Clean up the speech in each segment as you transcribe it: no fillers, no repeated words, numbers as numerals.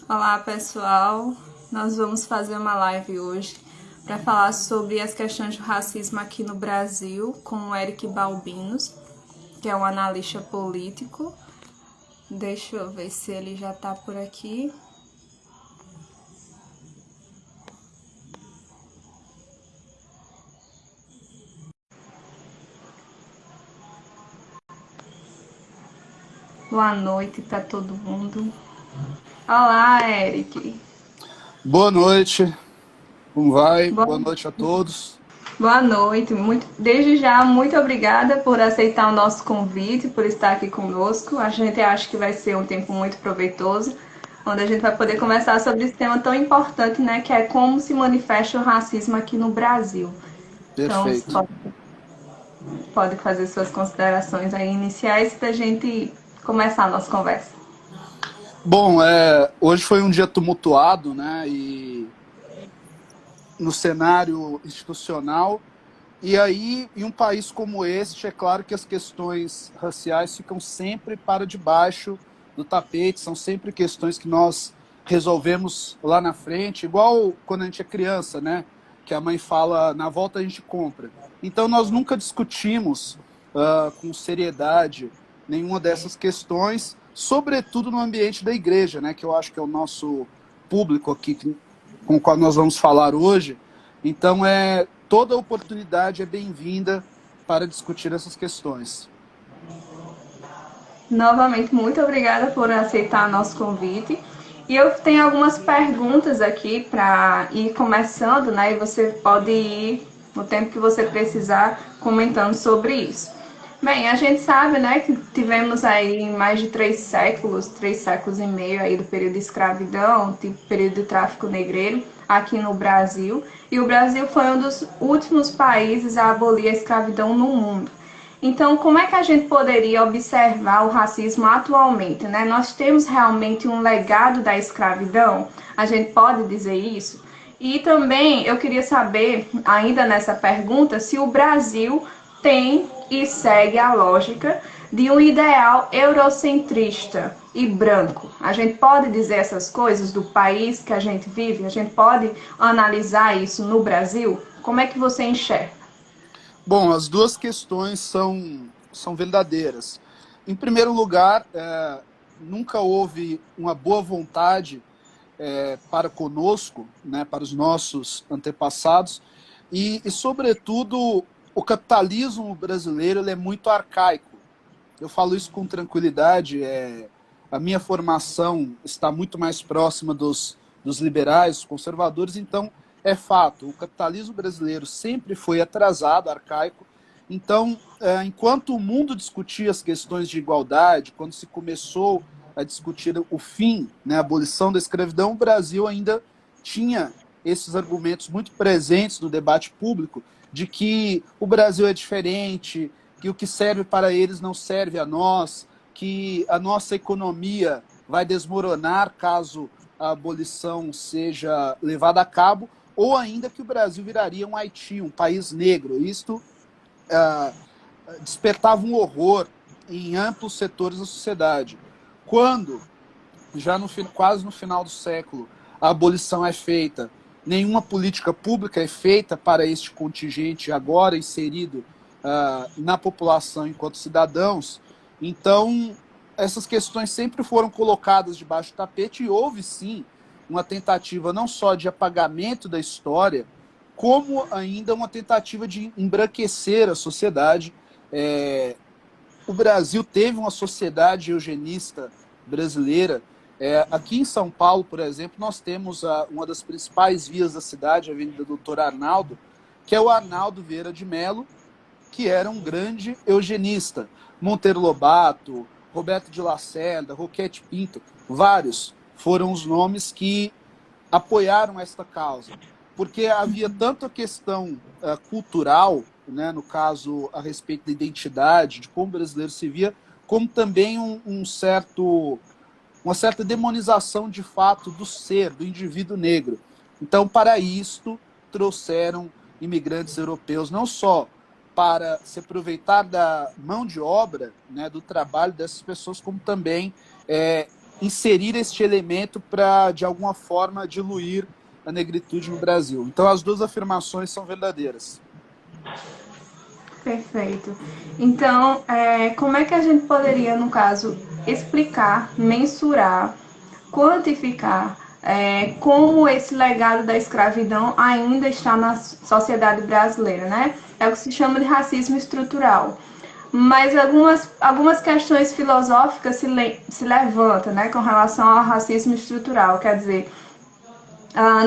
Olá pessoal, nós vamos fazer uma live hoje para falar sobre as questões do racismo aqui no Brasil com o Eric Balbinos, que é um analista político. Deixa eu ver se ele já está por aqui. Boa noite para todo mundo. Olá, Eric. Boa noite, como vai? Boa noite a todos. Boa noite. Desde já, muito obrigada por aceitar o nosso convite, por estar aqui conosco. A gente acha que vai ser um tempo muito proveitoso, onde a gente vai poder conversar sobre esse tema tão importante, né, que é como se manifesta o racismo aqui no Brasil. Então, Perfeito. pode fazer suas considerações aí iniciais para a gente começar a nossa conversa. Bom, hoje foi um dia tumultuado, né? E no cenário institucional. E aí, em um país como este, é claro que as questões raciais ficam sempre para debaixo do tapete, são sempre questões que nós resolvemos lá na frente, igual quando a gente é criança, né? Que a mãe fala, na volta a gente compra. Então, nós nunca discutimos com seriedade nenhuma dessas questões, sobretudo no ambiente da igreja, né? Que eu acho que é o nosso público aqui com o qual nós vamos falar hoje. Então, toda oportunidade é bem-vinda para discutir essas questões. Novamente, muito obrigada por aceitar nosso convite. E eu tenho algumas perguntas aqui para ir começando, né? E você pode ir, no tempo que você precisar, comentando sobre isso. Bem, a gente sabe, né, que tivemos aí mais de 3 séculos e meio aí do período de escravidão, tipo período de tráfico negreiro aqui no Brasil. E o Brasil foi um dos últimos países a abolir a escravidão no mundo. Então, como é que a gente poderia observar o racismo atualmente, né? Nós temos realmente um legado da escravidão? A gente pode dizer isso? E também eu queria saber, ainda nessa pergunta, se o Brasil tem e segue a lógica de um ideal eurocentrista e branco. A gente pode dizer essas coisas do país que a gente vive? A gente pode analisar isso no Brasil? Como é que você enxerga? Bom, as duas questões são verdadeiras. Em primeiro lugar, nunca houve uma boa vontade para conosco, né, para os nossos antepassados, sobretudo, o capitalismo brasileiro ele é muito arcaico. Eu falo isso com tranquilidade. A minha formação está muito mais próxima dos liberais, dos conservadores, então é fato. O capitalismo brasileiro sempre foi atrasado, arcaico. Então, enquanto o mundo discutia as questões de igualdade, quando se começou a discutir o fim, né, a abolição da escravidão, o Brasil ainda tinha esses argumentos muito presentes no debate público de que o Brasil é diferente, que o que serve para eles não serve a nós, que a nossa economia vai desmoronar caso a abolição seja levada a cabo, ou ainda que o Brasil viraria um Haiti, um país negro. Isto despertava um horror em amplos setores da sociedade. Quando, já quase no final do século, a abolição é feita, nenhuma política pública é feita para este contingente agora inserido na população enquanto cidadãos. Então, essas questões sempre foram colocadas debaixo do tapete e houve, sim, uma tentativa não só de apagamento da história, como ainda uma tentativa de embranquecer a sociedade. O Brasil teve uma sociedade eugenista brasileira. Aqui em São Paulo, por exemplo, nós temos uma das principais vias da cidade, a Avenida Doutor Arnaldo, que é o Arnaldo Vieira de Mello, que era um grande eugenista. Monteiro Lobato, Roberto de Lacerda, Roquete Pinto, vários foram os nomes que apoiaram esta causa, porque havia tanto a questão cultural, né, no caso a respeito da identidade, de como o brasileiro se via, como também uma certa demonização de fato do ser, do indivíduo negro. Então, para isto, trouxeram imigrantes europeus não só para se aproveitar da mão de obra, né, do trabalho dessas pessoas, como também inserir este elemento para, de alguma forma, diluir a negritude no Brasil. Então, as duas afirmações são verdadeiras. Perfeito. Então, como é que a gente poderia, no caso, explicar, mensurar, quantificar como esse legado da escravidão ainda está na sociedade brasileira, né? É o que se chama de racismo estrutural. Mas algumas questões filosóficas se levantam, né, com relação ao racismo estrutural. Quer dizer,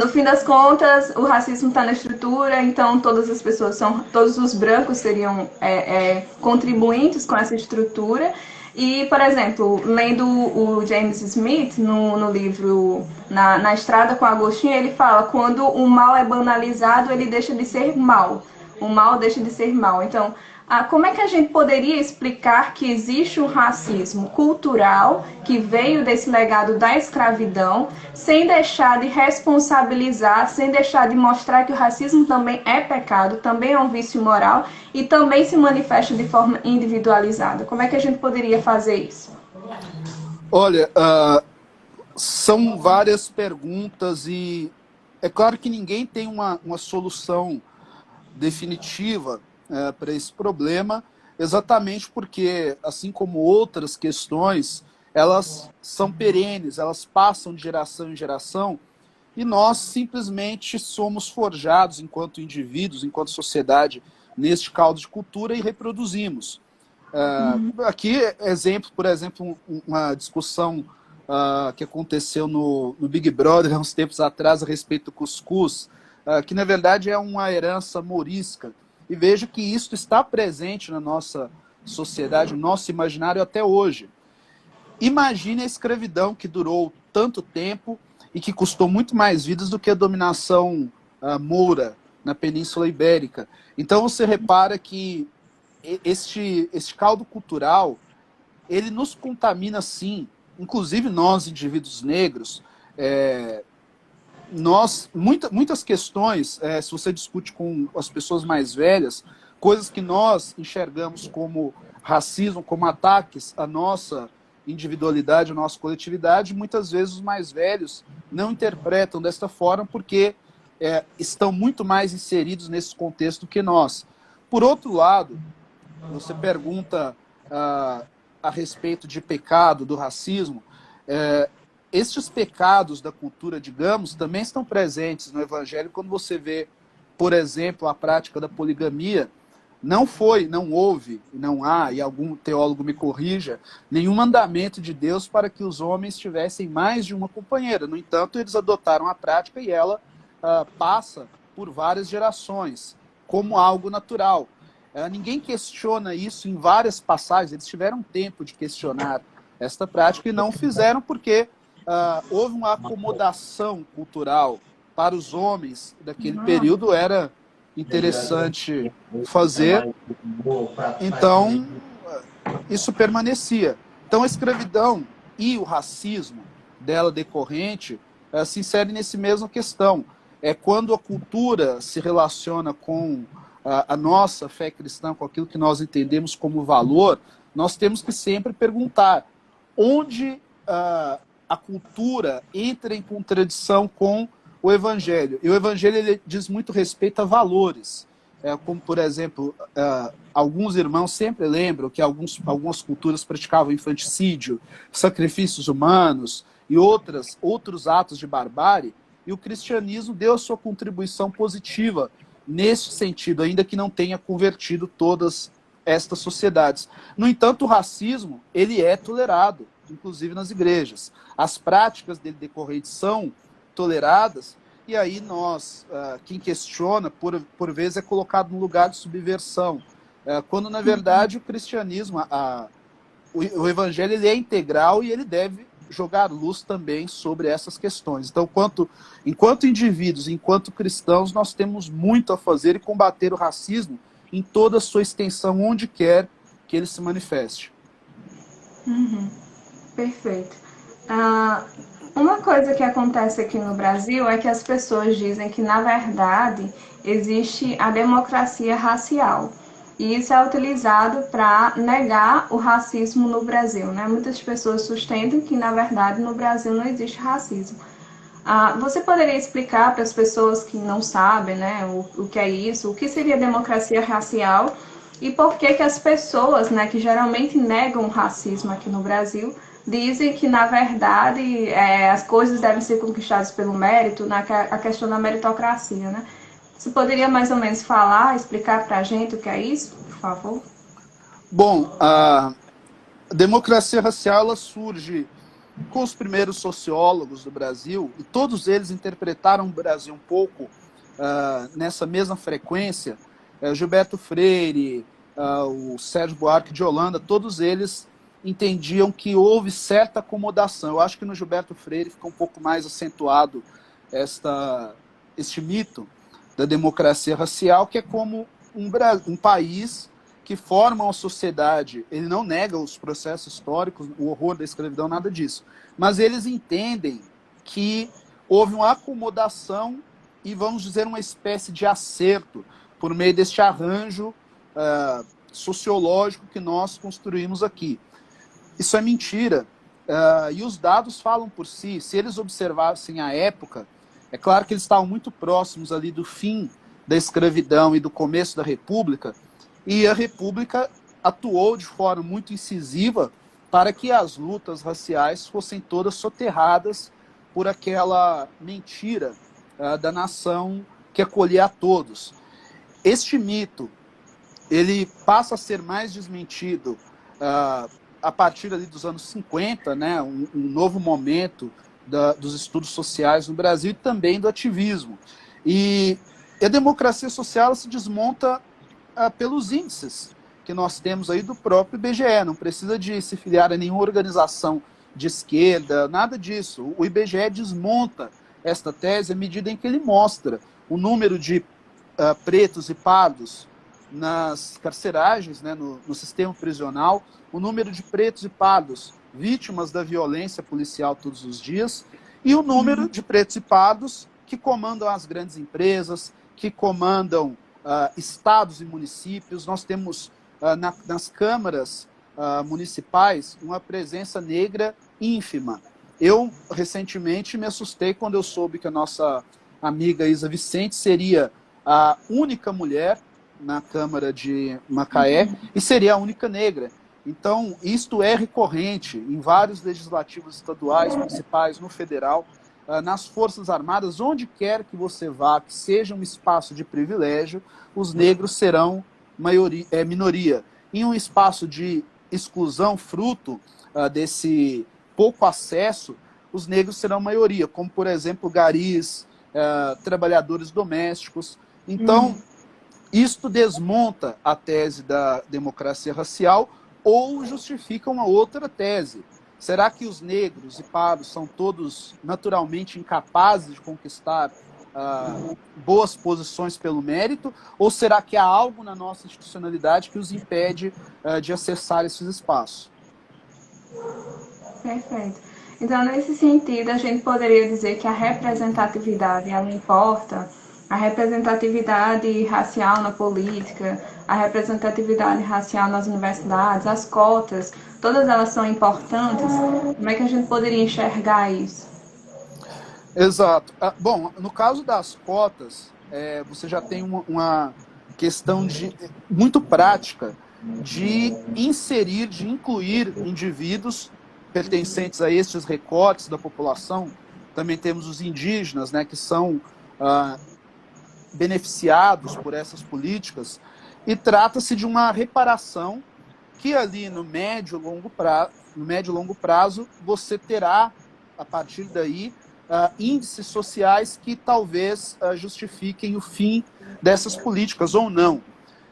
no fim das contas, o racismo está na estrutura, então todas as pessoas todos os brancos seriam contribuintes com essa estrutura. E, por exemplo, lendo o James Smith no livro na Estrada com Agostinho, ele fala: quando o mal é banalizado, ele deixa de ser mal. O mal deixa de ser mal. Então, como é que a gente poderia explicar que existe um racismo cultural que veio desse legado da escravidão, sem deixar de responsabilizar, sem deixar de mostrar que o racismo também é pecado, também é um vício moral e também se manifesta de forma individualizada? Como é que a gente poderia fazer isso? Olha, são várias perguntas e é claro que ninguém tem uma solução definitiva para esse problema, exatamente porque, assim como outras questões, elas são perenes, elas passam de geração em geração, e nós simplesmente somos forjados enquanto indivíduos, enquanto sociedade, neste caldo de cultura e reproduzimos. Aqui, exemplo, por exemplo, uma discussão que aconteceu no Big Brother há uns tempos atrás a respeito do cuscuz, que na verdade é uma herança mourisca. E vejo que isso está presente na nossa sociedade, no nosso imaginário até hoje. Imagine a escravidão que durou tanto tempo e que custou muito mais vidas do que a dominação moura na Península Ibérica. Então você repara que este caldo cultural, ele nos contamina sim, inclusive nós, indivíduos negros. Muitas questões, se você discute com as pessoas mais velhas, coisas que nós enxergamos como racismo, como ataques à nossa individualidade, à nossa coletividade, muitas vezes os mais velhos não interpretam desta forma porque estão muito mais inseridos nesse contexto que nós. Por outro lado, você pergunta a respeito de pecado, do racismo, estes pecados da cultura, digamos, também estão presentes no Evangelho quando você vê, por exemplo, a prática da poligamia. Não houve, não há, e algum teólogo me corrija, nenhum mandamento de Deus para que os homens tivessem mais de uma companheira. No entanto, eles adotaram a prática e ela passa por várias gerações, como algo natural. Ninguém questiona isso em várias passagens, eles tiveram tempo de questionar esta prática e não fizeram porque houve uma acomodação cultural para os homens daquele período, era interessante fazer, então isso permanecia. Então a escravidão e o racismo dela decorrente se inserem nesse mesma questão. É quando a cultura se relaciona com a nossa fé cristã, com aquilo que nós entendemos como valor, nós temos que sempre perguntar onde a cultura entra em contradição com o Evangelho. E o Evangelho ele diz muito respeito a valores. Como, por exemplo, alguns irmãos sempre lembram que algumas culturas praticavam infanticídio, sacrifícios humanos e outros atos de barbárie, e o cristianismo deu a sua contribuição positiva nesse sentido, ainda que não tenha convertido todas estas sociedades. No entanto, o racismo ele é tolerado, inclusive nas igrejas. As práticas dele decorrentes são toleradas, e aí nós, quem questiona, por vezes é colocado no lugar de subversão, quando na verdade o cristianismo, o evangelho ele é integral e ele deve jogar luz também sobre essas questões. Então, enquanto indivíduos, enquanto cristãos, nós temos muito a fazer e combater o racismo em toda a sua extensão, onde quer que ele se manifeste. Perfeito. Uma coisa que acontece aqui no Brasil é que as pessoas dizem que, na verdade, existe a democracia racial. E isso é utilizado para negar o racismo no Brasil, né? Muitas pessoas sustentam que, na verdade, no Brasil não existe racismo. Você poderia explicar para as pessoas que não sabem, né, o que é isso, o que seria democracia racial e por que que as pessoas, né, que geralmente negam o racismo aqui no Brasil, dizem que, na verdade, as coisas devem ser conquistadas pelo mérito, a questão da meritocracia, né? Você poderia mais ou menos falar, explicar para a gente o que é isso, por favor? Bom, a democracia racial ela surge com os primeiros sociólogos do Brasil, e todos eles interpretaram o Brasil um pouco nessa mesma frequência. Gilberto Freire, o Sérgio Buarque de Holanda, todos eles entendiam que houve certa acomodação. Eu acho que no Gilberto Freire fica um pouco mais acentuado este mito da democracia racial, que é como um país que forma uma sociedade. Ele não nega os processos históricos, o horror da escravidão, nada disso. Mas eles entendem que houve uma acomodação e, vamos dizer, uma espécie de acerto por meio deste arranjo sociológico que nós construímos aqui. Isso é mentira. E os dados falam por si. Se eles observassem a época, é claro que eles estavam muito próximos ali do fim da escravidão e do começo da República, e a República atuou de forma muito incisiva para que as lutas raciais fossem todas soterradas por aquela mentira da nação que acolhia a todos. Este mito, ele passa a ser mais desmentido a partir ali dos anos 50, né, um novo momento dos estudos sociais no Brasil e também do ativismo. E a democracia social se desmonta pelos índices que nós temos aí do próprio IBGE. Não precisa de se filiar a nenhuma organização de esquerda, nada disso. O IBGE desmonta esta tese à medida em que ele mostra o número de pretos e pardos nas carceragens, né, no sistema prisional, o número de pretos e pardos vítimas da violência policial todos os dias, e o número de pretos e pardos que comandam as grandes empresas, que comandam estados e municípios. Nós temos nas câmaras municipais uma presença negra ínfima. Eu, recentemente, me assustei quando eu soube que a nossa amiga Isa Vicente seria a única mulher na Câmara de Macaé e seria a única negra. Então, isto é recorrente em vários legislativos estaduais, municipais, no federal, nas Forças Armadas, onde quer que você vá, que seja um espaço de privilégio, os negros serão minoria. Em um espaço de exclusão, fruto desse pouco acesso, os negros serão maioria, como, por exemplo, garis, trabalhadores domésticos. Então, isto desmonta a tese da democracia racial ou justifica uma outra tese. Será que os negros e pardos são todos naturalmente incapazes de conquistar boas posições pelo mérito? Ou será que há algo na nossa institucionalidade que os impede de acessar esses espaços? Perfeito. Então, nesse sentido, a gente poderia dizer que a representatividade, ela importa, a representatividade racial na política, a representatividade racial nas universidades, as cotas, todas elas são importantes. Como é que a gente poderia enxergar isso? Exato. Bom, no caso das cotas, você já tem uma questão muito prática de inserir, de incluir indivíduos pertencentes a estes recortes da população. Também temos os indígenas, né, que são beneficiados por essas políticas, e trata-se de uma reparação que ali no médio e longo prazo você terá, a partir daí, índices sociais que talvez justifiquem o fim dessas políticas ou não.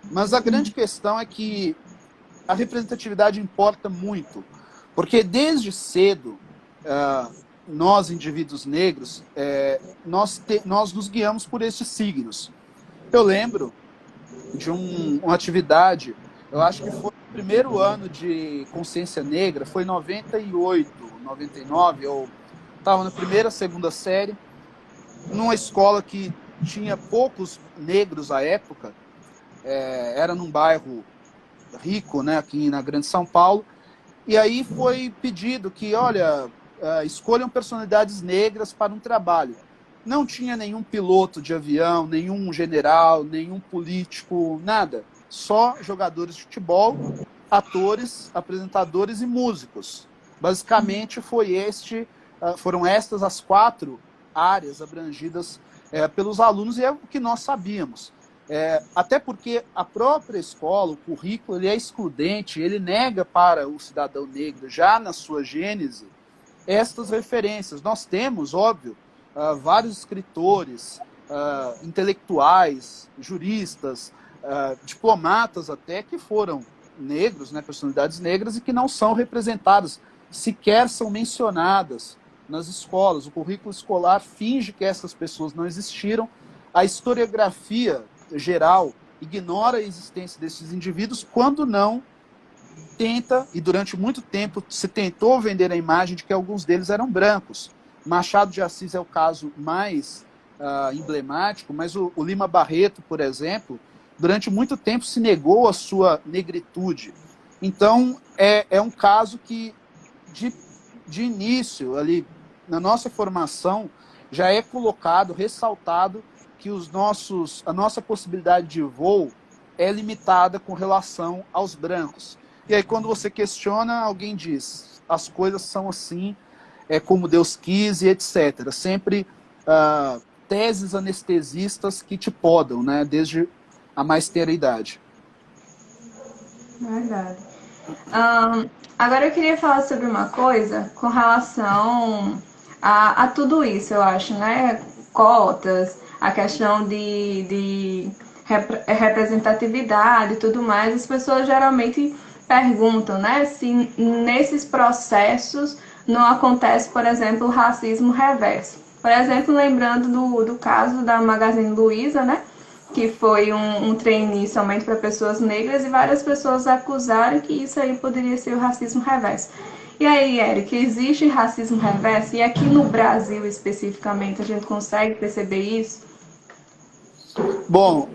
Mas a grande questão é que a representatividade importa muito, porque desde cedo nós, indivíduos negros, nós nos guiamos por esses signos. Eu lembro de uma atividade, eu acho que foi o primeiro ano de consciência negra, foi em 98, 99, eu estava na primeira, segunda série, numa escola que tinha poucos negros à época, era num bairro rico, né, aqui na Grande São Paulo, e aí foi pedido que, olha, escolham personalidades negras para um trabalho. Não tinha nenhum piloto de avião, nenhum general, nenhum político, nada. Só jogadores de futebol, atores, apresentadores e músicos. Basicamente foram estas as 4 áreas abrangidas pelos alunos, e é o que nós sabíamos. Até porque a própria escola, o currículo, ele é excludente, ele nega para o cidadão negro, já na sua gênese, estas referências. Nós temos, óbvio, vários escritores, intelectuais, juristas, diplomatas até, que foram negros, né, personalidades negras, e que não são representadas, sequer são mencionadas nas escolas. O currículo escolar finge que essas pessoas não existiram. A historiografia geral ignora a existência desses indivíduos, quando não tenta, e durante muito tempo se tentou vender a imagem de que alguns deles eram brancos. Machado de Assis é o caso mais emblemático, mas o Lima Barreto, por exemplo, durante muito tempo se negou a sua negritude. Então, é um caso que, de início, ali na nossa formação, já é colocado, ressaltado, que a nossa possibilidade de voo é limitada com relação aos brancos. E aí, quando você questiona, alguém diz, as coisas são assim, é como Deus quis, e etc. Sempre teses anestesistas que te podam, né, desde a mais tenra idade. Verdade. Agora eu queria falar sobre uma coisa com relação a tudo isso, eu acho, né? Cotas, a questão de representatividade e tudo mais. As pessoas geralmente perguntam, né, se nesses processos não acontece, por exemplo, o racismo reverso. Por exemplo, lembrando do caso da Magazine Luiza, né, que foi um trainee somente para pessoas negras, e várias pessoas acusaram que isso aí poderia ser o racismo reverso. E aí, Eric, existe racismo reverso? E aqui no Brasil, especificamente, a gente consegue perceber isso? Bom,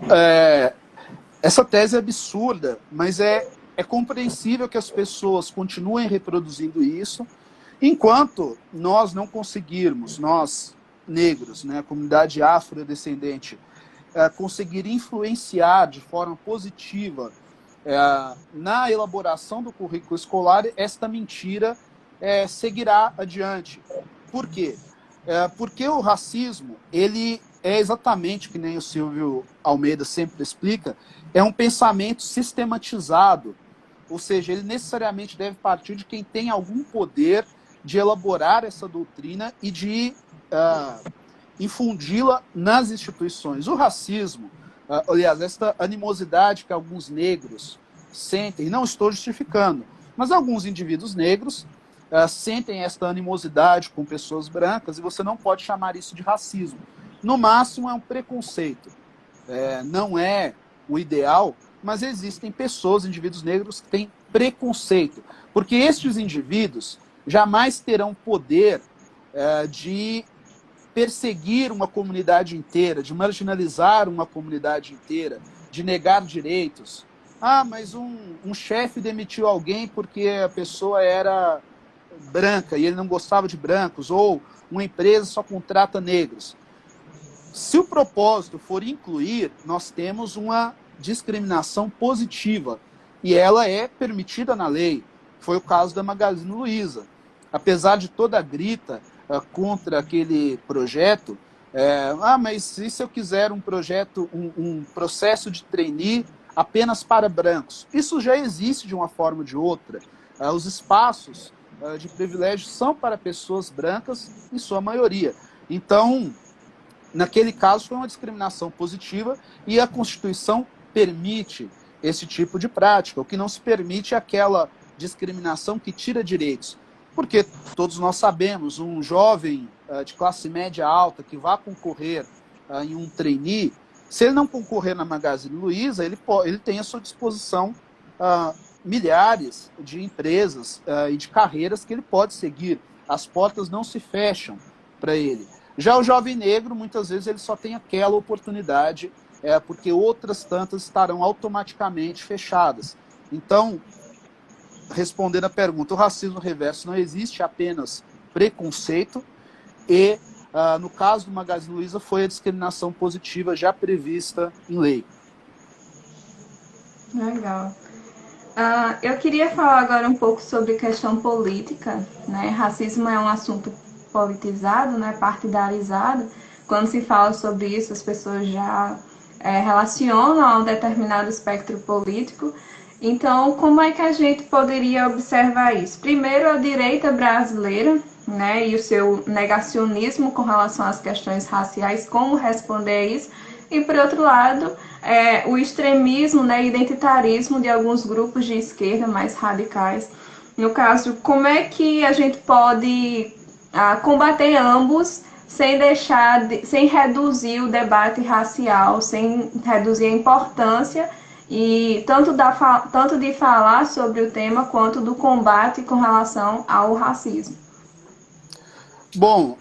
essa tese é absurda, mas é compreensível que as pessoas continuem reproduzindo isso, enquanto nós não conseguirmos, nós negros, né, a comunidade afrodescendente, conseguir influenciar de forma positiva na elaboração do currículo escolar, esta mentira seguirá adiante. Por quê? Porque o racismo, ele é exatamente, que nem o Silvio Almeida sempre explica, é um pensamento sistematizado, ou seja, ele necessariamente deve partir de quem tem algum poder de elaborar essa doutrina e de infundi-la nas instituições. O racismo, aliás, esta animosidade que alguns negros sentem, não estou justificando, mas alguns indivíduos negros sentem esta animosidade com pessoas brancas, e você não pode chamar isso de racismo. No máximo é um preconceito. Não é o ideal, mas existem pessoas, indivíduos negros, que têm preconceito, porque estes indivíduos jamais terão poder de perseguir uma comunidade inteira, de marginalizar uma comunidade inteira, de negar direitos. Mas um chefe demitiu alguém porque a pessoa era branca e ele não gostava de brancos, ou uma empresa só contrata negros. Se o propósito for incluir, nós temos uma discriminação positiva, e ela é permitida na lei. Foi o caso da Magazine Luiza. Apesar de toda a grita contra aquele projeto, mas e se eu quiser um projeto, um processo de trainee apenas para brancos? Isso já existe de uma forma ou de outra. Os espaços de privilégio são para pessoas brancas, em sua maioria. Então, naquele caso, foi uma discriminação positiva, e a Constituição permite esse tipo de prática. O que não se permite é aquela discriminação que tira direitos. Porque todos nós sabemos, um jovem de classe média alta que vá concorrer em um trainee, se ele não concorrer na Magazine Luiza, ele tem à sua disposição milhares de empresas e de carreiras que ele pode seguir. As portas não se fecham para ele. Já o jovem negro, muitas vezes, ele só tem aquela oportunidade porque outras tantas estarão automaticamente fechadas. Então, respondendo a pergunta, o racismo reverso não existe apenas preconceito e, no caso do Magazine Luiza, foi a discriminação positiva já prevista em lei. Legal. Eu queria falar agora um pouco sobre questão política, né? Racismo é um assunto politizado, né? Partidarizado. Quando se fala sobre isso, as pessoas já relacionam a um determinado espectro político. Então, como é que a gente poderia observar isso? Primeiro, a direita brasileira, né? E o seu negacionismo com relação às questões raciais, como responder a isso? E, por outro lado, o extremismo, né, identitarismo de alguns grupos de esquerda mais radicais. No caso, como é que a gente pode combater ambos sem deixar, sem reduzir o debate racial, sem reduzir a importância e tanto de falar sobre o tema quanto do combate com relação ao racismo? Bom,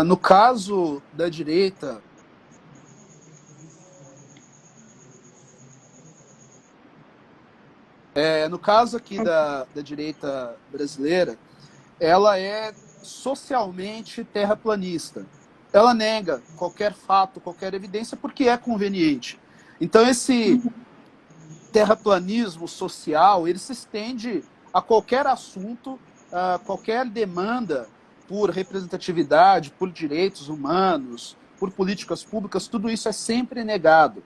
no caso da direita, no caso aqui da direita brasileira, ela é socialmente terraplanista. Ela nega qualquer fato, qualquer evidência, porque é conveniente. Então, esse terraplanismo social, ele se estende a qualquer assunto, a qualquer demanda por representatividade, por direitos humanos, por políticas públicas, tudo isso é sempre negado.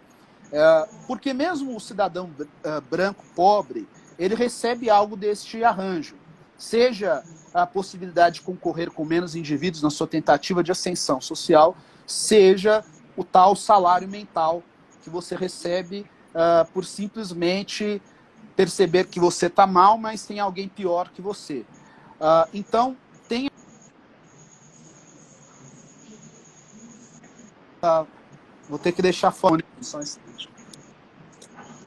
Porque mesmo o cidadão branco pobre, ele recebe algo deste arranjo, seja a possibilidade de concorrer com menos indivíduos na sua tentativa de ascensão social, seja o tal salário mental que você recebe por simplesmente perceber que você está mal, mas tem alguém pior que você. Então, tem... vou ter que deixar fone só um instante.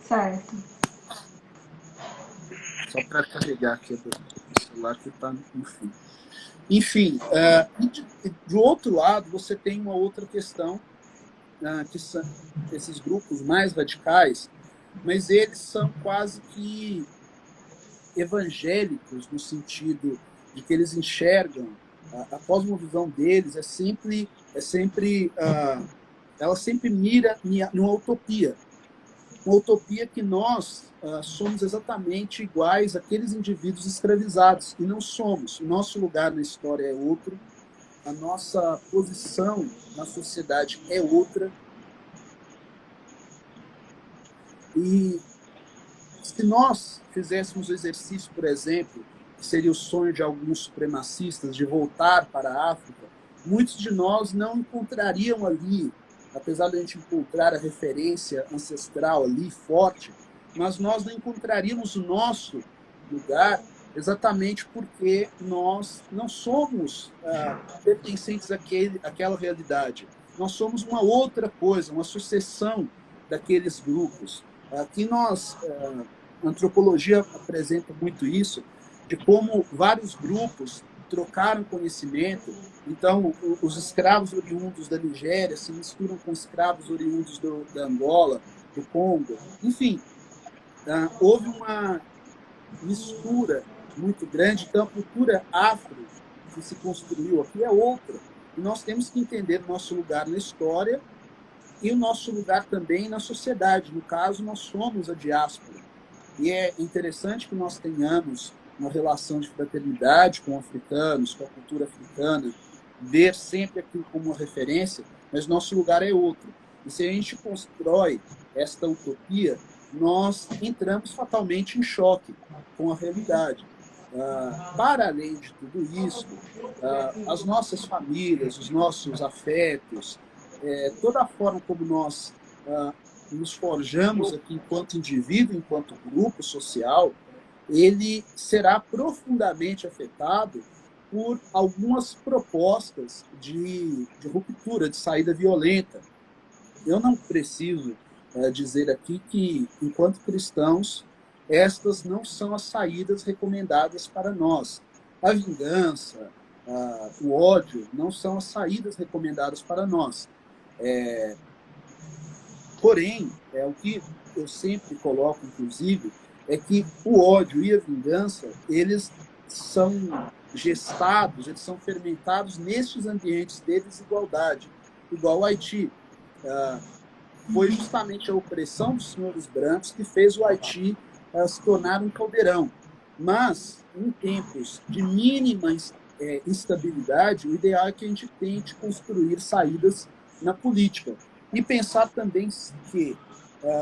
Certo. Só para carregar aqui o celular que está no fim. Enfim, do outro lado, você tem uma outra questão, que são esses grupos mais radicais, mas eles são quase que evangélicos, no sentido de que eles enxergam, a cosmovisão deles ela sempre mira numa utopia. Uma utopia que nós somos exatamente iguais àqueles indivíduos escravizados, e não somos. O nosso lugar na história é outro, a nossa posição na sociedade é outra. E se nós fizéssemos o exercício, por exemplo, que seria o sonho de alguns supremacistas, de voltar para a África, muitos de nós não encontrariam ali, apesar de a gente encontrar a referência ancestral ali forte, mas nós não encontraríamos o nosso lugar exatamente porque nós não somos pertencentes àquela realidade. Nós somos uma outra coisa, uma sucessão daqueles grupos. Aqui a antropologia apresenta muito isso, de como vários grupos trocaram conhecimento. Então, os escravos oriundos da Nigéria se misturam com escravos oriundos da Angola, do Congo. Enfim, houve uma mistura muito grande. Então, a cultura afro que se construiu aqui é outra. E nós temos que entender o nosso lugar na história e o nosso lugar também na sociedade. No caso, nós somos a diáspora. E é interessante que nós tenhamos uma relação de fraternidade com africanos, com a cultura africana, ver sempre aquilo como uma referência, mas nosso lugar é outro. E se a gente constrói esta utopia, nós entramos fatalmente em choque com a realidade. Para além de tudo isso, as nossas famílias, os nossos afetos, toda a forma como nós nos forjamos aqui enquanto indivíduo, enquanto grupo social, ele será profundamente afetado por algumas propostas de ruptura, de saída violenta. Eu não preciso dizer aqui que, enquanto cristãos, estas não são as saídas recomendadas para nós. A vingança, o ódio, não são as saídas recomendadas para nós. Porém, o que eu sempre coloco, inclusive, é que o ódio e a vingança, eles são gestados, eles são fermentados nestes ambientes de desigualdade, igual o Haiti. Foi justamente a opressão dos senhores brancos que fez o Haiti se tornar um caldeirão. Mas, em tempos de mínima instabilidade, o ideal é que a gente tente construir saídas na política. E pensar também que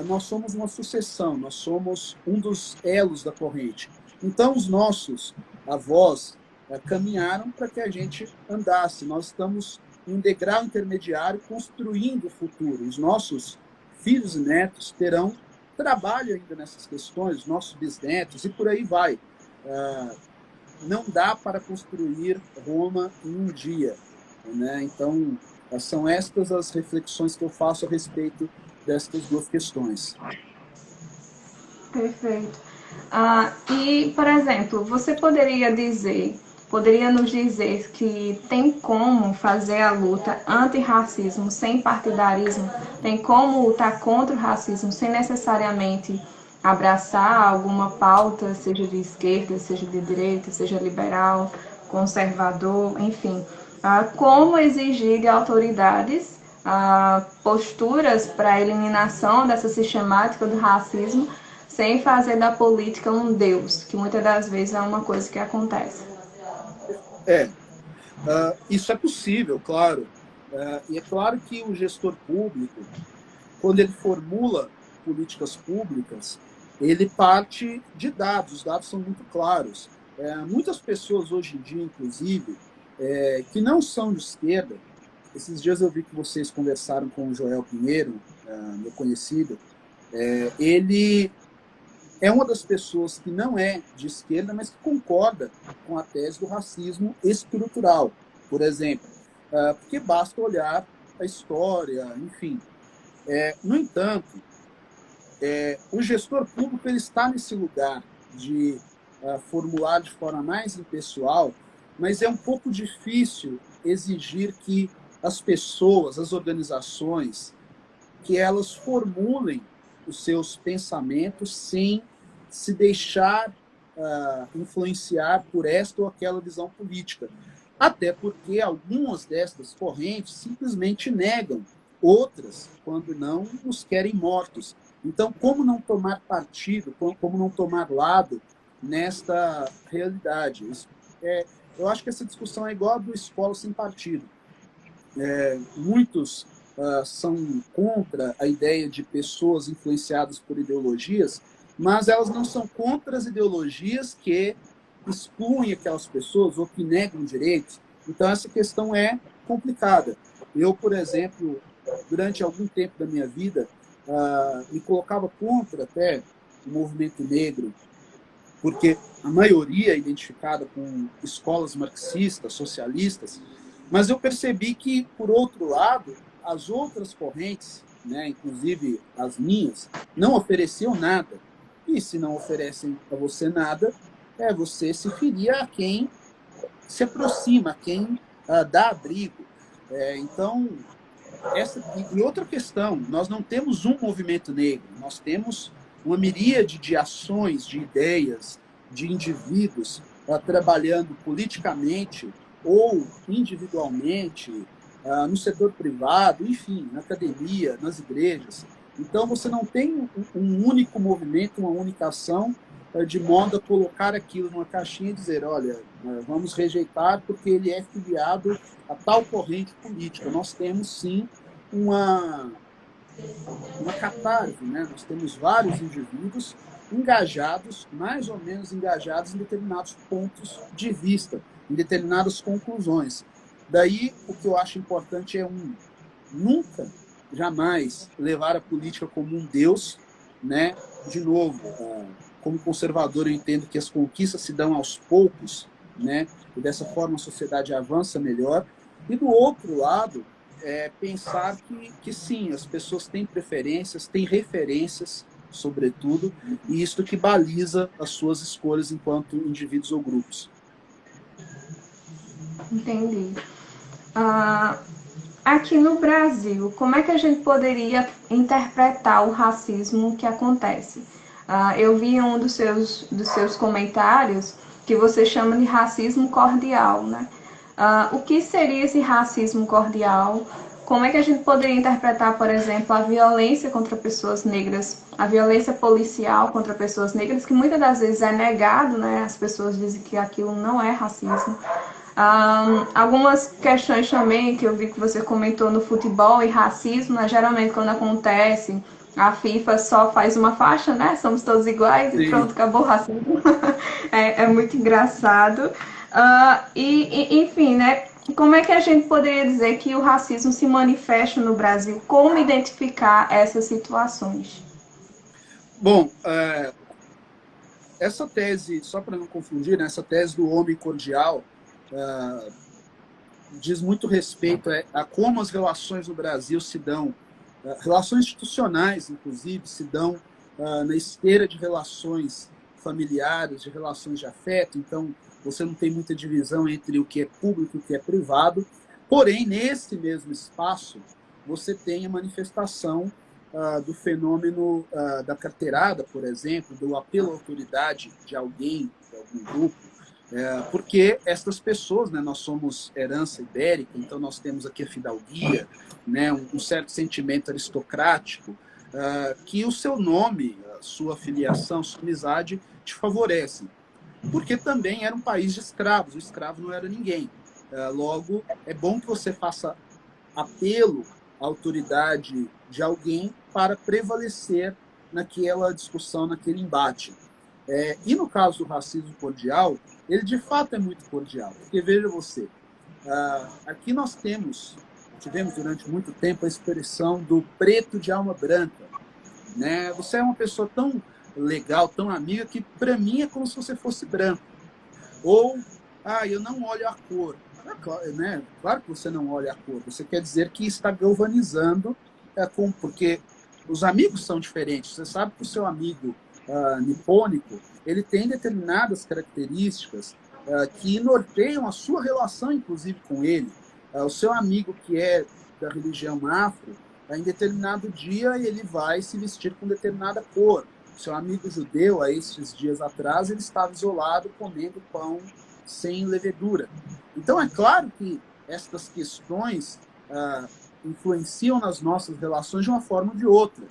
nós somos uma sucessão, nós somos um dos elos da corrente. Então, os nossos avós caminharam para que a gente andasse. Nós estamos em um degrau intermediário construindo o futuro. Os nossos filhos e netos terão trabalho ainda nessas questões, nossos bisnetos, e por aí vai. Não dá para construir Roma em um dia, né? Então, são estas as reflexões que eu faço a respeito destas duas questões. Perfeito. E, por exemplo, você poderia nos dizer que tem como fazer a luta antirracismo sem partidarismo? Tem como lutar contra o racismo sem necessariamente abraçar alguma pauta, seja de esquerda, seja de direita, seja liberal, conservador, enfim? Como exigir de autoridades posturas para a eliminação dessa sistemática do racismo sem fazer da política um deus, que muitas das vezes é uma coisa que acontece. Isso é possível, claro. E é claro que o gestor público, quando ele formula políticas públicas, ele parte de dados. Os dados são muito claros. Muitas pessoas hoje em dia, inclusive, que não são de esquerda, esses dias eu vi que vocês conversaram com o Joel Pinheiro, meu conhecido, ele é uma das pessoas que não é de esquerda, mas que concorda com a tese do racismo estrutural, por exemplo, porque basta olhar a história, enfim. No entanto, o gestor público ele está nesse lugar de formular de forma mais impessoal, mas é um pouco difícil exigir que as pessoas, as organizações, que elas formulem os seus pensamentos sem se deixar influenciar por esta ou aquela visão política. Até porque algumas destas correntes simplesmente negam, outras, quando não, nos querem mortos. Então, como não tomar partido, como não tomar lado nesta realidade? Eu acho que essa discussão é igual a do escola sem partido. Muitos são contra a ideia de pessoas influenciadas por ideologias, mas elas não são contra as ideologias que excluem aquelas pessoas ou que negam direitos. Então, essa questão é complicada. Eu, por exemplo, durante algum tempo da minha vida, me colocava contra até o movimento negro, porque a maioria é identificada com escolas marxistas, socialistas, mas eu percebi que, por outro lado, as outras correntes, né, inclusive as minhas, não ofereciam nada. E se não oferecem a você nada, você se ferir a quem se aproxima, a quem dá abrigo. Então, e outra questão, nós não temos um movimento negro, nós temos uma miríade de ações, de ideias, de indivíduos trabalhando politicamente ou individualmente, no setor privado, enfim, na academia, nas igrejas. Então, você não tem um único movimento, uma única ação, de modo a colocar aquilo numa caixinha e dizer, olha, vamos rejeitar porque ele é filiado a tal corrente política. Nós temos, sim, uma catarse, né? Nós temos vários indivíduos engajados, mais ou menos engajados em determinados pontos de vista, em determinadas conclusões. Daí, o que eu acho importante é nunca, jamais levar a política como um deus, né? De novo, como conservador, eu entendo que as conquistas se dão aos poucos, né? E dessa forma a sociedade avança melhor. E do outro lado, pensar que sim, as pessoas têm preferências, têm referências, sobretudo, e isto que baliza as suas escolhas enquanto indivíduos ou grupos. Entendi. aqui no Brasil, como é que a gente poderia interpretar o racismo que acontece? Eu vi em um dos seus comentários que você chama de racismo cordial, né? O que seria esse racismo cordial? Como é que a gente poderia interpretar, por exemplo, a violência contra pessoas negras, a violência policial contra pessoas negras, que muitas das vezes é negado, né? As pessoas dizem que aquilo não é racismo. Algumas questões também que eu vi que você comentou no futebol e racismo, né? Geralmente quando acontece, a FIFA só faz uma faixa, né? Somos todos iguais e Sim. pronto, acabou o racismo. É muito engraçado. Enfim, né? Como é que a gente poderia dizer que o racismo se manifesta no Brasil? Como identificar essas situações? Bom, essa tese, só para não confundir, né, essa tese do homem cordial diz muito respeito a como as relações no Brasil se dão, relações institucionais, inclusive, se dão na esteira de relações familiares, de relações de afeto. Então, você não tem muita divisão entre o que é público e o que é privado. Porém, nesse mesmo espaço, você tem a manifestação do fenômeno da carteirada, por exemplo, do apelo à autoridade de alguém, de algum grupo, porque essas pessoas, né, nós somos herança ibérica, então nós temos aqui a fidalguia, né, um certo sentimento aristocrático, que o seu nome, a sua filiação, sua amizade te favorecem. Porque também era um país de escravos, o escravo não era ninguém. Logo, é bom que você faça apelo à autoridade de alguém para prevalecer naquela discussão, naquele embate. E no caso do racismo cordial, ele de fato é muito cordial. Porque veja você, aqui nós tivemos durante muito tempo a expressão do preto de alma branca. Né? Você é uma pessoa tão legal, tão amiga, que para mim é como se você fosse branco. Ou, eu não olho a cor. Né? Claro que você não olha a cor. Você quer dizer que está galvanizando, porque os amigos são diferentes. Você sabe que o seu amigo nipônico, ele tem determinadas características que norteiam a sua relação, inclusive, com ele. O seu amigo que é da religião afro, em determinado dia ele vai se vestir com determinada cor. O seu amigo judeu, esses dias atrás, ele estava isolado comendo pão sem levedura. Então, é claro que estas questões influenciam nas nossas relações de uma forma ou de outra.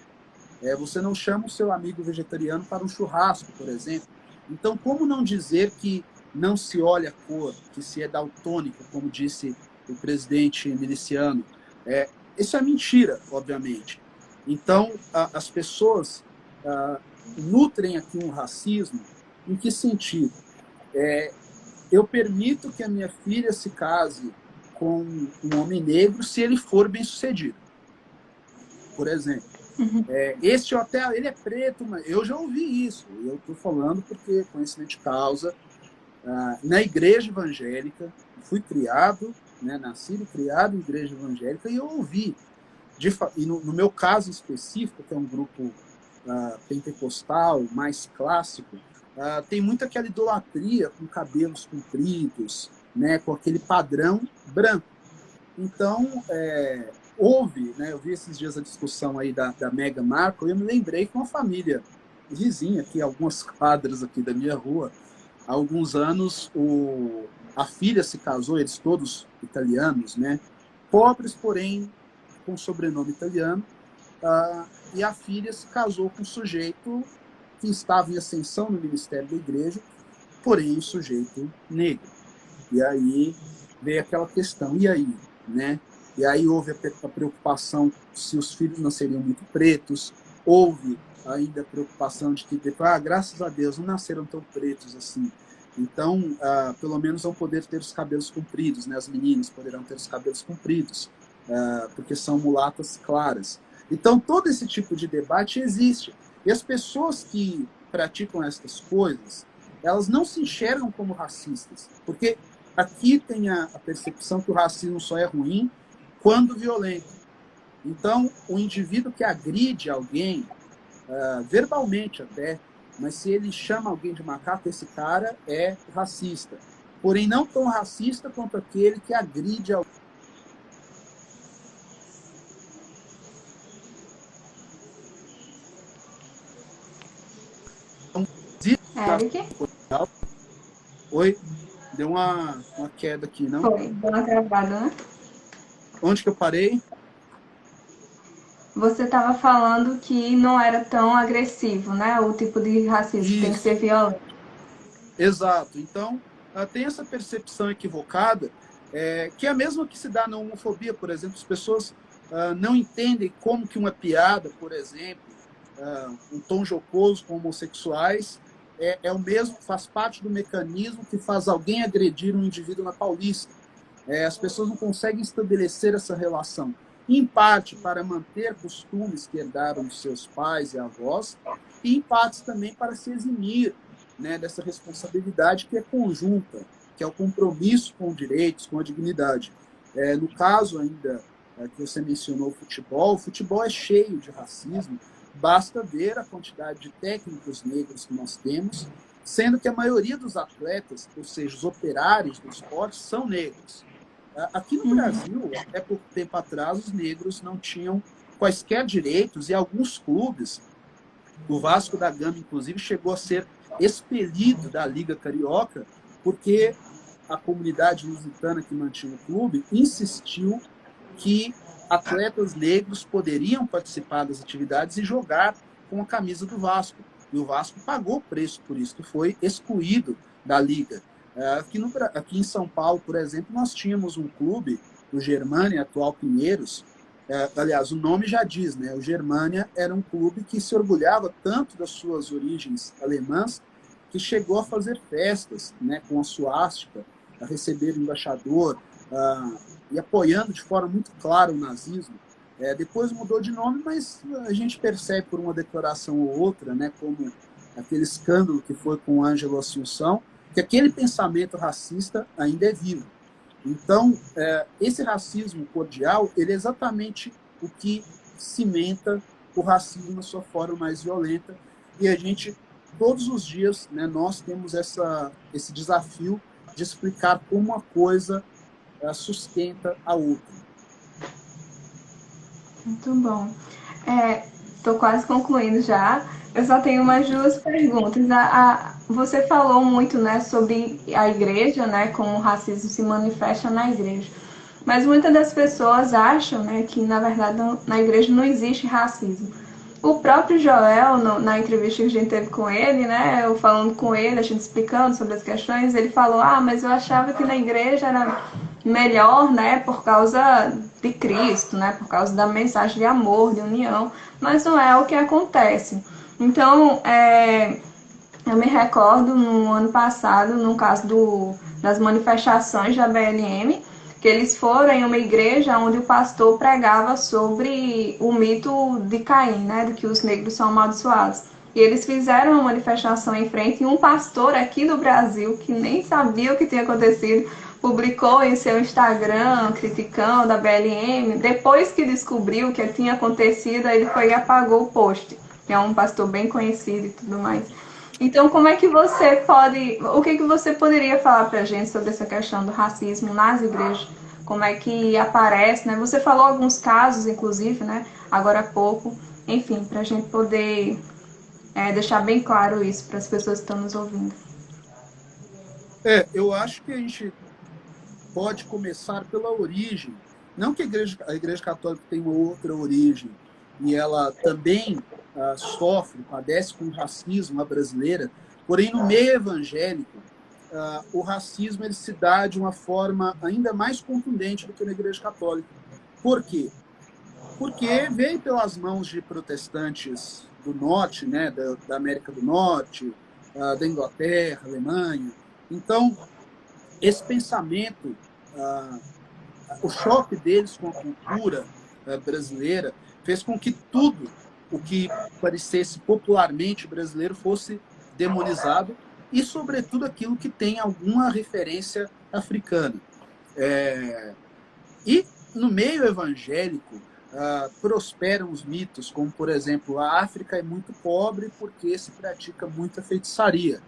Você não chama o seu amigo vegetariano para um churrasco, por exemplo. Então, como não dizer que não se olha a cor, que se é daltônico, como disse o presidente miliciano? Isso é mentira, obviamente. Então, as pessoas nutrem aqui um racismo. Em que sentido? Eu permito que a minha filha se case com um homem negro se ele for bem-sucedido, por exemplo. Este hotel, ele é preto, mas eu já ouvi isso. Eu estou falando porque conhecimento de causa. Na igreja evangélica, fui criado, né, nascido e criado em igreja evangélica, e eu ouvi. E no meu caso específico, que é um grupo pentecostal, mais clássico, tem muito aquela idolatria com cabelos compridos, né, com aquele padrão branco. Então, houve, né, eu vi esses dias a discussão aí da Meghan Markle, e eu me lembrei que uma família vizinha, aqui, algumas quadras aqui da minha rua, há alguns anos, a filha se casou, eles todos italianos, né, pobres, porém com sobrenome italiano, e a filha se casou com um sujeito que estava em ascensão no ministério da igreja, porém um sujeito negro. E aí veio aquela questão, e aí? Né? E aí houve a preocupação se os filhos não seriam muito pretos, houve ainda a preocupação de que, graças a Deus, não nasceram tão pretos assim. Então, pelo menos vão poder ter os cabelos compridos, né? As meninas poderão ter os cabelos compridos, porque são mulatas claras. Então, todo esse tipo de debate existe. E as pessoas que praticam essas coisas, elas não se enxergam como racistas, porque aqui tem a percepção que o racismo só é ruim quando violento. Então, o indivíduo que agride alguém, verbalmente até, mas se ele chama alguém de macaco, esse cara é racista. Porém, não tão racista quanto aquele que agride alguém. Eric? Oi? Deu uma queda aqui, não? Foi, deu uma travada, né? Onde que eu parei? Você estava falando que não era tão agressivo, né? O tipo de racismo tem que ser Isso, violento. exato. Então, tem essa percepção equivocada, que é a mesma que se dá na homofobia, por exemplo. As pessoas não entendem como que uma piada, por exemplo, um tom jocoso com homossexuais, é o mesmo, faz parte do mecanismo que faz alguém agredir um indivíduo na Paulista. As pessoas não conseguem estabelecer essa relação, em parte para manter costumes que herdaram dos seus pais e avós, e em parte também para se eximir, né, dessa responsabilidade que é conjunta, que é o compromisso com direitos, com a dignidade. No caso ainda que você mencionou o futebol é cheio de racismo, basta ver a quantidade de técnicos negros que nós temos, sendo que a maioria dos atletas, ou seja, os operários do esporte, são negros. Aqui no Brasil, até pouco tempo atrás, os negros não tinham quaisquer direitos e alguns clubes, o Vasco da Gama, inclusive, chegou a ser expelido da Liga Carioca porque a comunidade lusitana que mantinha o clube insistiu que atletas negros poderiam participar das atividades e jogar com a camisa do Vasco. E o Vasco pagou o preço por isso, que foi excluído da Liga. Aqui em São Paulo, por exemplo, nós tínhamos um clube, o Germânia, atual Pinheiros. Aliás, o nome já diz, né? O Germânia era um clube que se orgulhava tanto das suas origens alemãs que chegou a fazer festas, né, com a suástica, a receber o embaixador e apoiando de forma muito clara o nazismo. Depois mudou de nome, mas a gente percebe por uma declaração ou outra, né, como aquele escândalo que foi com o Ângelo Assunção, que aquele pensamento racista ainda é vivo. Então, esse racismo cordial, ele é exatamente o que cimenta o racismo na sua forma mais violenta. E a gente, todos os dias, né, nós temos esse desafio de explicar como uma coisa sustenta a outra. Muito bom. Estou quase concluindo já. Eu só tenho mais duas perguntas. Você falou muito, né, sobre a igreja, né, como o racismo se manifesta na igreja. Mas muitas das pessoas acham, né, que na verdade na igreja não existe racismo. O próprio Joel, na entrevista que a gente teve com ele, né, eu falando com ele, a gente explicando sobre as questões, ele falou: mas eu achava que na igreja era melhor, né, por causa de Cristo, né, por causa da mensagem de amor, de união, mas não é o que acontece. Então, eu me recordo no ano passado, no caso das manifestações da BLM, que eles foram em uma igreja onde o pastor pregava sobre o mito de Caim, né, de que os negros são amaldiçoados. E eles fizeram uma manifestação em frente e um pastor aqui do Brasil, que nem sabia o que tinha acontecido, publicou em seu Instagram criticando a BLM. Depois que descobriu o que tinha acontecido, ele foi e apagou o post. É um pastor bem conhecido e tudo mais. Então, como é que você pode... O que você poderia falar para a gente sobre essa questão do racismo nas igrejas? Como é que aparece, né? Você falou alguns casos, inclusive, né? Agora há pouco. Enfim, para a gente poder deixar bem claro isso para as pessoas que estão nos ouvindo. Eu acho que a gente pode começar pela origem. Não que a igreja Católica tenha uma outra origem, e ela também sofre, padece com o racismo, a brasileira, porém no meio evangélico, o racismo ele se dá de uma forma ainda mais contundente do que na igreja católica. Por quê? Porque veio pelas mãos de protestantes do norte, né, da América do Norte, da Inglaterra, Alemanha. Então, esse pensamento, o choque deles com a cultura brasileira fez com que tudo o que parecesse popularmente brasileiro fosse demonizado e, sobretudo, aquilo que tem alguma referência africana. E, no meio evangélico, prosperam os mitos, como, por exemplo, a África é muito pobre porque se pratica muita feitiçaria.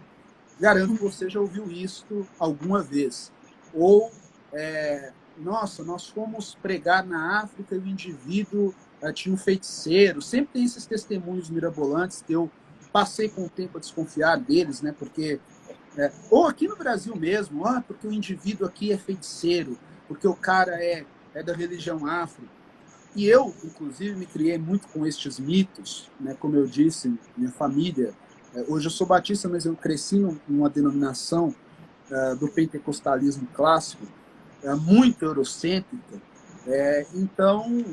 Garanto que você já ouviu isso alguma vez. Ou, nossa, nós fomos pregar na África e o indivíduo tinha um feiticeiro. Sempre tem esses testemunhos mirabolantes que eu passei com o tempo a desconfiar deles, né? Porque ou aqui no Brasil mesmo, porque o indivíduo aqui é feiticeiro, porque o cara é da religião afro. E eu, inclusive, me criei muito com estes mitos, né? Como eu disse, minha família, hoje eu sou batista, mas eu cresci numa denominação do pentecostalismo clássico, muito eurocêntrica. Então,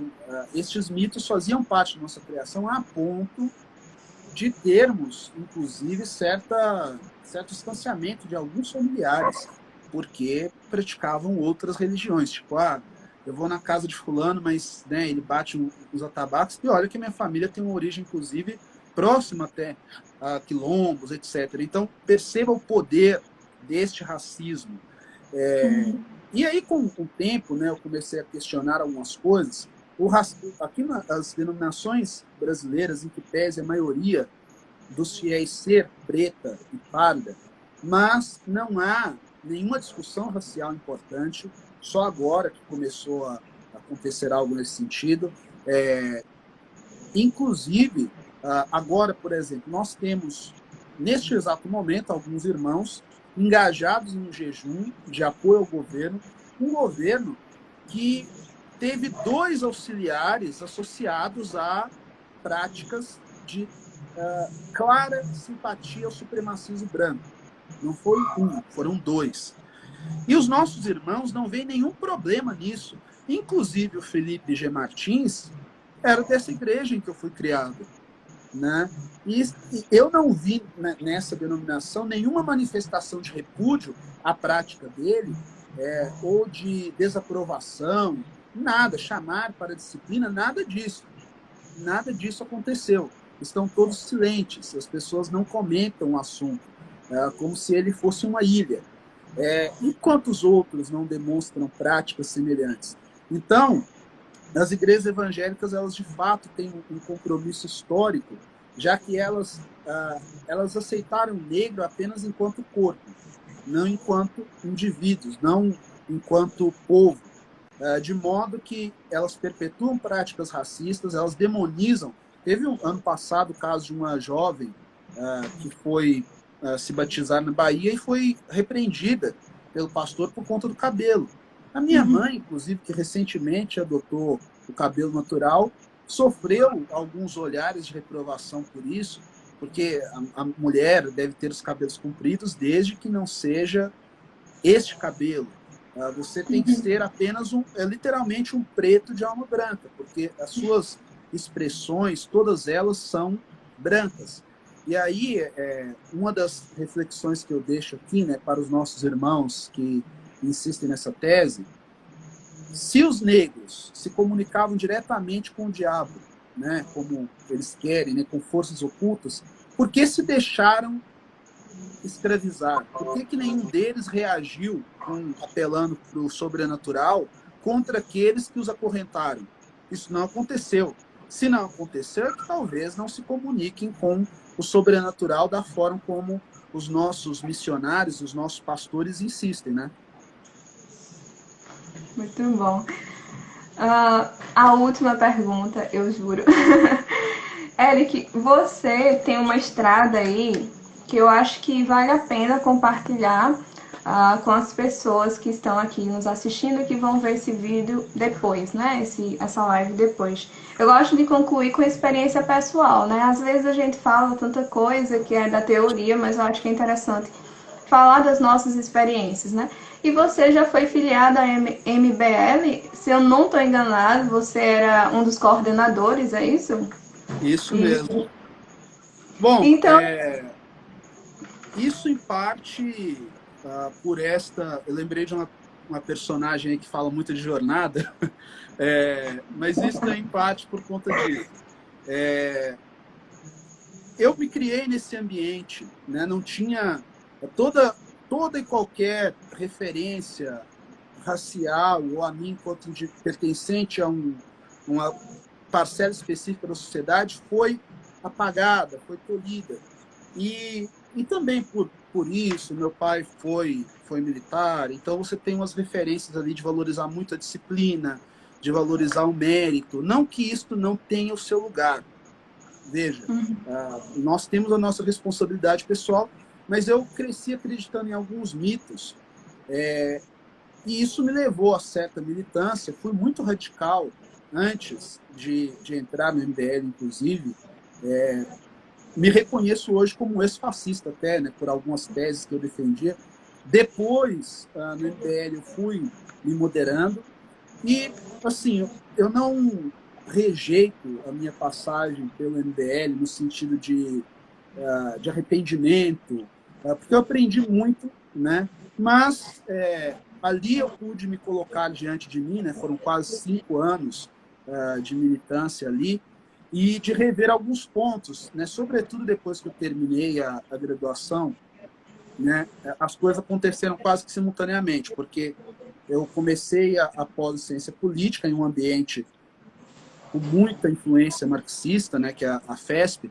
estes mitos faziam parte da nossa criação a ponto de termos, inclusive, certo distanciamento de alguns familiares, porque praticavam outras religiões. Tipo, eu vou na casa de fulano, mas né, ele bate os atabaques, e olha que minha família tem uma origem, inclusive, próxima até a quilombos, etc. Então, perceba o poder deste racismo. E aí, com o tempo, né, eu comecei a questionar algumas coisas. Aqui nas denominações brasileiras, em que pese a maioria dos fiéis ser preta e parda, mas não há nenhuma discussão racial importante, só agora que começou a acontecer algo nesse sentido. Inclusive, agora, por exemplo, nós temos, neste exato momento, alguns irmãos engajados em um jejum de apoio ao governo, um governo que teve 2 auxiliares associados a práticas de clara simpatia ao supremacismo branco. Não foi um, foram 2. E os nossos irmãos não veem nenhum problema nisso. Inclusive o Felipe G. Martins era dessa igreja em que eu fui criado. Né? E eu não vi nessa denominação nenhuma manifestação de repúdio à prática dele, ou de desaprovação, nada, chamar para a disciplina, nada disso. Nada disso aconteceu. Estão todos silentes, as pessoas não comentam o assunto, como se ele fosse uma ilha. Enquanto os outros não demonstram práticas semelhantes. Então, as igrejas evangélicas, elas de fato têm um compromisso histórico, já que elas aceitaram o negro apenas enquanto corpo, não enquanto indivíduos, não enquanto povo, de modo que elas perpetuam práticas racistas, elas demonizam. Teve ano passado o caso de uma jovem que foi se batizar na Bahia e foi repreendida pelo pastor por conta do cabelo. A minha mãe, inclusive, que recentemente adotou o cabelo natural, sofreu alguns olhares de reprovação por isso, porque a mulher deve ter os cabelos compridos desde que não seja este cabelo. Você tem que ser apenas literalmente um preto de alma branca, porque as suas expressões, todas elas são brancas. E aí, uma das reflexões que eu deixo aqui, né, para os nossos irmãos que insistem nessa tese, se os negros se comunicavam diretamente com o diabo, né, como eles querem, né, com forças ocultas, por que se deixaram escravizar? Por que nenhum deles reagiu apelando para o sobrenatural contra aqueles que os acorrentaram? Isso não aconteceu. Se não aconteceu, é que talvez não se comuniquem com o sobrenatural da forma como os nossos missionários, os nossos pastores insistem, né? Muito bom. A última pergunta, eu juro. Eric, você tem uma estrada aí que eu acho que vale a pena compartilhar com as pessoas que estão aqui nos assistindo, que vão ver esse vídeo depois, né? Essa live depois. Eu gosto de concluir com a experiência pessoal, né? Às vezes a gente fala tanta coisa que é da teoria, mas eu acho que é interessante falar das nossas experiências, né? E você já foi filiado à MBL? Se eu não estou enganado, você era um dos coordenadores, é isso? Isso mesmo. Bom, então, isso em parte por esta... Eu lembrei de uma personagem aí que fala muito de jornada, mas isso em parte por conta disso. Eu me criei nesse ambiente, né? Não tinha toda e qualquer referência racial ou a mim enquanto pertencente a uma parcela específica da sociedade foi apagada, foi tolhida. E também por isso, meu pai foi militar, então você tem umas referências ali de valorizar muito a disciplina, de valorizar o mérito. Não que isto não tenha o seu lugar, Veja, nós temos a nossa responsabilidade pessoal, mas eu cresci acreditando em alguns mitos, e isso me levou a certa militância. Fui muito radical antes de entrar no MBL, inclusive. Me reconheço hoje como ex-fascista até, né, por algumas teses que eu defendia. Depois, no MBL, eu fui me moderando. E, assim, eu não rejeito a minha passagem pelo MBL no sentido de arrependimento, porque eu aprendi muito, né? Mas ali eu pude me colocar diante de mim, né? Foram quase 5 anos de militância ali, e de rever alguns pontos, né? Sobretudo depois que eu terminei a graduação, né? As coisas aconteceram quase que simultaneamente, porque eu comecei a pós-ciência política em um ambiente com muita influência marxista, né, que é a FESP,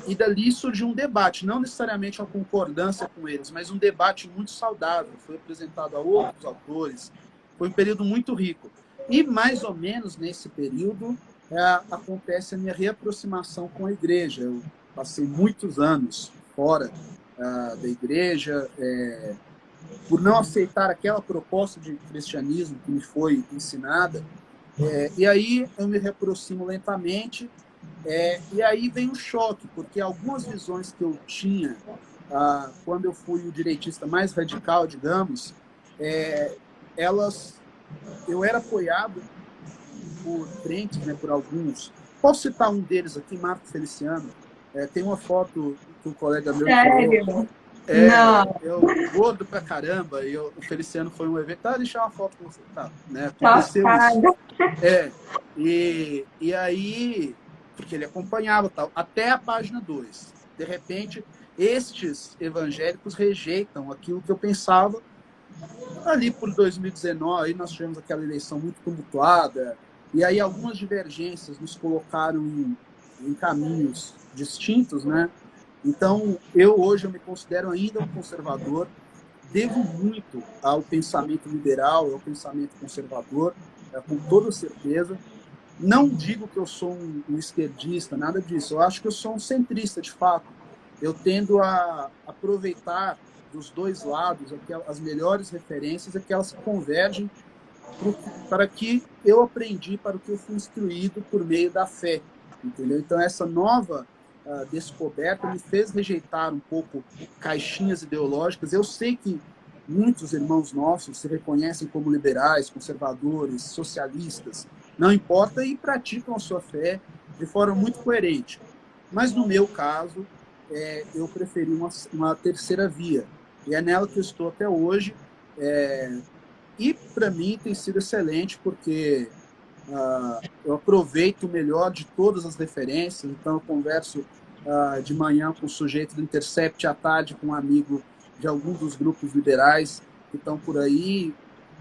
e dali surgiu um debate, não necessariamente uma concordância com eles, mas um debate muito saudável, foi apresentado a outros autores, foi um período muito rico. E, mais ou menos nesse período, acontece a minha reaproximação com a igreja. Eu passei muitos anos fora da igreja, por não aceitar aquela proposta de cristianismo que me foi ensinada, e aí eu me reaproximo lentamente, e aí vem o choque, porque algumas visões que eu tinha quando eu fui o direitista mais radical, digamos, eu era apoiado por crentes, né, por alguns. Posso citar um deles aqui, Marco Feliciano. Tem uma foto que um colega meu tirou. Sério? Não. Eu gordo pra caramba, e o Feliciano foi um evento, deixar uma foto com você, né? Aconteceu Chocada. isso. E aí, porque ele acompanhava tal, até a página 2. De repente, estes evangélicos rejeitam aquilo que eu pensava. Ali por 2019, aí nós tivemos aquela eleição muito tumultuada, e aí algumas divergências nos colocaram em caminhos distintos, né? Então, hoje eu me considero ainda um conservador, devo muito ao pensamento liberal, ao pensamento conservador, com toda certeza. Não digo que eu sou um esquerdista, nada disso. Eu acho que eu sou um centrista, de fato. Eu tendo a aproveitar dos dois lados as melhores referências, aquelas que convergem para que eu aprendi, para o que eu fui instruído por meio da fé. Entendeu? Então, essa nova descoberta me fez rejeitar um pouco caixinhas ideológicas. Eu sei que muitos irmãos nossos se reconhecem como liberais, conservadores, socialistas, não importa, e praticam a sua fé de forma muito coerente. Mas, no meu caso, eu preferi uma terceira via, e é nela que eu estou até hoje, e para mim tem sido excelente, porque eu aproveito o melhor de todas as referências. Então eu converso de manhã com o sujeito do Intercept, à tarde com um amigo de algum dos grupos liberais que estão por aí,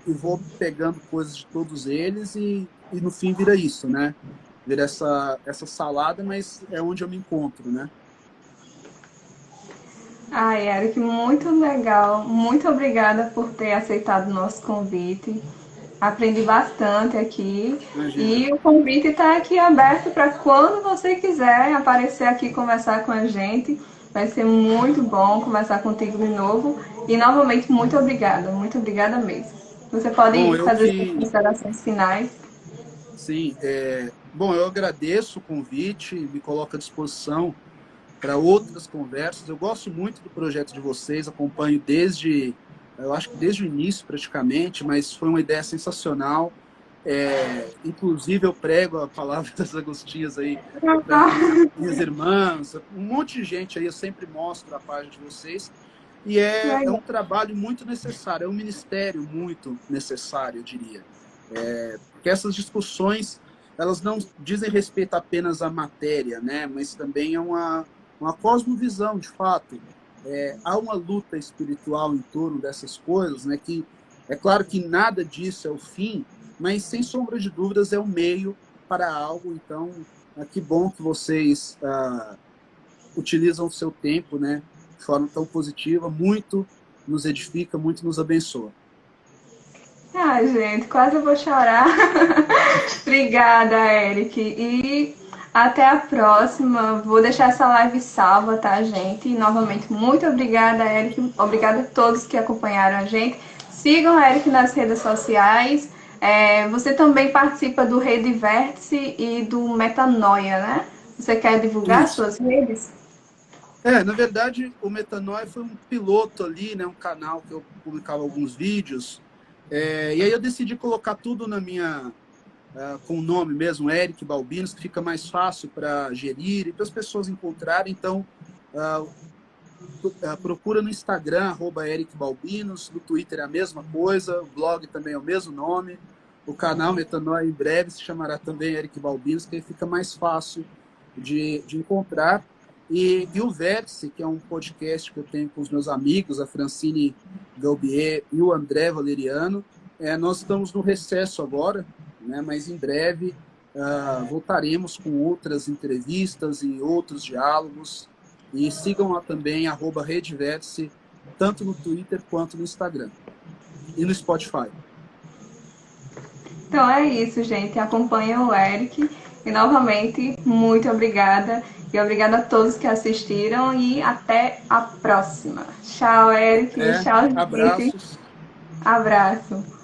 e vou pegando coisas de todos eles, e no fim vira isso, né? Vira essa salada, mas é onde eu me encontro, né? Ai, Eric, muito legal. Muito obrigada por ter aceitado o nosso convite. Aprendi bastante aqui. Imagina. E o convite está aqui aberto para quando você quiser aparecer aqui e conversar com a gente. Vai ser muito bom conversar contigo de novo. E novamente, muito obrigada mesmo. Você pode fazer suas considerações finais. Sim, bom, eu agradeço o convite, me coloco à disposição para outras conversas. Eu gosto muito do projeto de vocês, acompanho eu acho que desde o início praticamente, mas foi uma ideia sensacional. Inclusive eu prego a palavra das Agostinhas aí para minhas irmãs, um monte de gente aí, eu sempre mostro a página de vocês, e é um trabalho muito necessário, é um ministério muito necessário, eu diria, porque essas discussões, elas não dizem respeito apenas à matéria, né, mas também a uma cosmovisão, de fato. Há uma luta espiritual em torno dessas coisas, né, que é claro que nada disso é o fim, mas sem sombra de dúvidas é um meio para algo. Então, que bom que vocês utilizam o seu tempo, né, de forma tão positiva, muito nos edifica, muito nos abençoa. Ai, gente, quase eu vou chorar. Obrigada, Eric. E Até a próxima. Vou deixar essa live salva, tá, gente? E, novamente, muito obrigada, Eric. Obrigada a todos que acompanharam a gente. Sigam o Eric nas redes sociais. Você também participa do Rede Vértice e do Metanoia, né? Você quer divulgar Isso. suas redes? Na verdade, o Metanoia foi um piloto ali, né, um canal que eu publicava alguns vídeos, e aí eu decidi colocar tudo na minha, com o nome mesmo, Eric Balbinos, que fica mais fácil para gerir e para as pessoas encontrarem. Então, procura no Instagram, @Eric Balbinos, no Twitter é a mesma coisa, o blog também é o mesmo nome, o canal Metanoia em breve se chamará também Eric Balbinos, que aí fica mais fácil de encontrar. E o Vértice, que é um podcast que eu tenho com os meus amigos, a Francine Galbier e o André Valeriano, nós estamos no recesso agora, né, mas em breve voltaremos com outras entrevistas e outros diálogos. E sigam lá também, @RedeVértice, tanto no Twitter quanto no Instagram. E no Spotify. Então é isso, gente. Acompanhem o Eric. E novamente, muito obrigada. E obrigada a todos que assistiram. E até a próxima. Tchau, Eric. Tchau, gente. Abraços. Abraço.